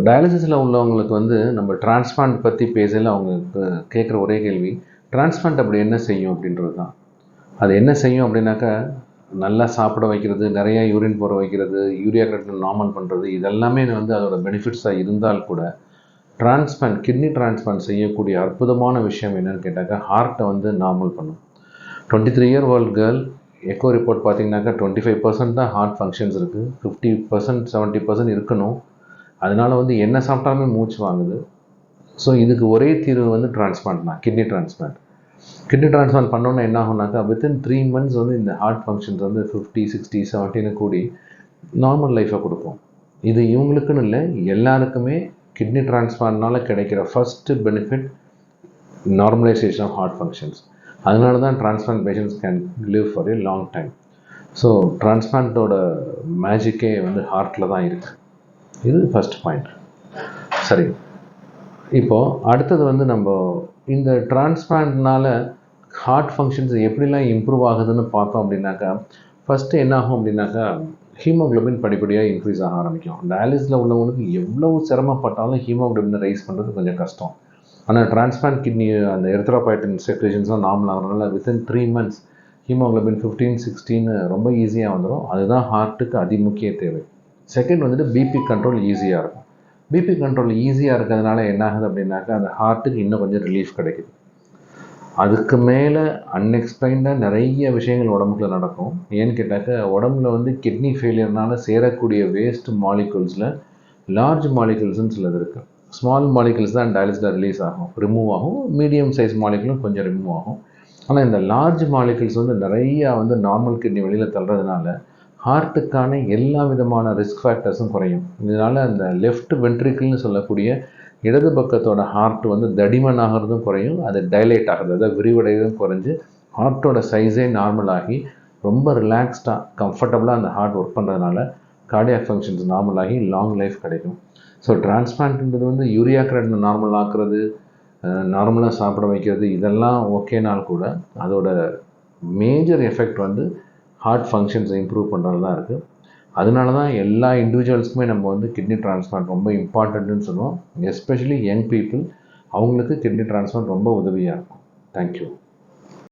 டயாலிசிஸில் உள்ளவங்களுக்கு வந்து நம்ம டிரான்ஸ்பிளான்ட் பற்றி பேசல அவங்க கேட்குற ஒரே கேள்வி, டிரான்ஸ்பிளான்ட் அப்படி என்ன செய்யும் அப்படின்றது தான். அது என்ன செய்யும் அப்படின்னாக்கா, நல்லா சாப்பிட வைக்கிறது, நிறையா யூரின் போற வைக்கிறது, யூரியா கிரெட்டின் நார்மல் பண்ணுறது, இதெல்லாமே வந்து அதோட பெனிஃபிட்ஸாக இருந்தால் கூட டிரான்ஸ்பிளான்ட் கிட்னி டிரான்ஸ்பிளான்ட் செய்யக்கூடிய அற்புதமான விஷயம் என்னென்னு கேட்டாக்கா, ஹார்ட்டை வந்து நார்மல் பண்ணும். 23 ஓல்ட் கேர்ள் எக்கோ ரிப்போர்ட் பார்த்தீங்கன்னாக்கா 25% தான் ஹார்ட் ஃபங்க்ஷன்ஸ் இருக்குது, 50% 70% இருக்கணும். அதனால் வந்து என்ன சாப்பிட்டாலுமே மூச்சு வாங்குது. ஸோ இதுக்கு ஒரே தீர்வு வந்து டிரான்ஸ்பிளான்ட் தான், கிட்னி டிரான்ஸ்பிளான்ட். கிட்னி டிரான்ஸ்பிளான்ட் பண்ணோன்னா என்ன ஆகுனாக்கா, வித்தின் 3 months வந்து இந்த ஹார்ட் ஃபங்க்ஷன்ஸ் வந்து 50, 60, 70 கூடி நார்மல் லைஃப்பை கொடுக்கும். இது இவங்களுக்குன்னு இல்லை, எல்லாருக்குமே கிட்னி டிரான்ஸ்பிளான்ட்னால கிடைக்கிற first benefit normalisation of heart functions. அதனால தான் transplant patients can live for a long time. So டிரான்ஸ்பிளான்ட்டோட மேஜிக்கே வந்து ஹார்ட்டில் தான் இருக்குது. இது ஃபஸ்ட் பாயிண்ட். சரி, இப்போது அடுத்தது வந்து நம்ம இந்த டிரான்ஸ்பிளான்ட்னால ஹார்ட் ஃபங்க்ஷன்ஸ் எப்படிலாம் இம்ப்ரூவ் ஆகுதுன்னு பார்த்தோம் அப்படின்னாக்கா, ஃபஸ்ட்டு என்ன ஆகும் அப்படின்னாக்கா, ஹீமோக்ளோபின் படிப்படியாக இன்க்ரீஸ் ஆக ஆரம்பிக்கும். டயாலிசிஸில் உள்ளவங்களுக்கு எவ்வளவு சிரமப்பட்டாலும் ஹீமோக்ளோபினை ரைஸ் பண்ணுறது கொஞ்சம் கஷ்டம். ஆனால் டிரான்ஸ்பிளான்ட் கிட்னி அந்த எரித்ரோபாய்டின் செக்ரேஷன்ஸ்லாம் நார்மல் ஆகிறதுனால வித்தின் 3 months ஹீமோக்ளோபின் 15, 16 ரொம்ப ஈஸியாக வந்துடும். அதுதான் ஹார்ட்டுக்கு அதிமுக்கிய தேவை. செகண்ட் வந்துட்டு பிபி கண்ட்ரோல் ஈஸியாக இருக்கும். பிபி கண்ட்ரோல் ஈஸியாக இருக்கிறதுனால என்ன ஆகுது அப்படின்னாக்கா, அந்த ஹார்ட்டுக்கு இன்னும் கொஞ்சம் ரிலீஃப் கிடைக்குது. அதுக்கு மேலே அன்எக்ஸ்பிளைன்டாக நிறைய விஷயங்கள் உடம்புக்குள்ள நடக்கும். ஏன்னு கேட்டாக்கா, உடம்புல வந்து கிட்னி ஃபெயிலியர்னால சேரக்கூடிய வேஸ்ட் மாலிகுல்ஸில் லார்ஜ் மாலிகுல்ஸ்ன்னு சிலது இருக்குது. ஸ்மால் மாலிகுல்ஸ் தான் டயாலிசிஸில் ரிலீஸ் ஆகும், ரிமூவ் ஆகும். மீடியம் சைஸ் மாலிகுலும் கொஞ்சம் ரிமூவ் ஆகும். ஆனால் இந்த லார்ஜ் மாலிகுல்ஸ் வந்து நிறையா வந்து நார்மல் கிட்னி வெளியில் தள்ளுறதுனால ஹார்ட்டுக்கான எல்லா விதமான ரிஸ்க் ஃபேக்டர்ஸும் குறையும். இதனால் அந்த லெஃப்ட் வென்ட்ரிக்கிள்னு சொல்லக்கூடிய இடது பக்கத்தோட ஹார்ட் வந்து தடிமன் ஆகிறதும் குறையும், அது டைலேட் ஆகிறது, அதாவது விரிவடைவதும் குறைஞ்சி ஹார்ட்டோட சைஸே நார்மல் ஆகி ரொம்ப ரிலாக்ஸ்டாக கம்ஃபர்டபுளாக அந்த ஹார்ட் ஒர்க் பண்ணுறதுனால கார்டியாக் ஃபங்க்ஷன்ஸ் நார்மல் ஆகி லாங் லைஃப் கிடைக்கும். ஸோ டிரான்ஸ்பிளான்ட்ன்றது வந்து யூரியா கிரெட்டின் நார்மல் ஆக்குறது, நார்மலாக சாப்பிட வைக்கிறது, இதெல்லாம் ஓகேனால் கூட அதோட மேஜர் எஃபெக்ட் வந்து ஹார்ட் ஃபங்க்ஷன்ஸை இம்ப்ரூவ் பண்ணுறது தான் இருக்குது. அதனால தான் எல்லா இண்டிவிஜுவல்ஸுக்குமே நம்ம வந்து கிட்னி டிரான்ஸ்பிளான்ட் ரொம்ப இம்பார்ட்டண்ட்டுன்னு சொல்லுவோம். எஸ்பெஷலி யங் பீப்புள், அவங்களுக்கு கிட்னி டிரான்ஸ்பிளான்ட் ரொம்ப உதவியாக இருக்கும். தேங்க்யூ.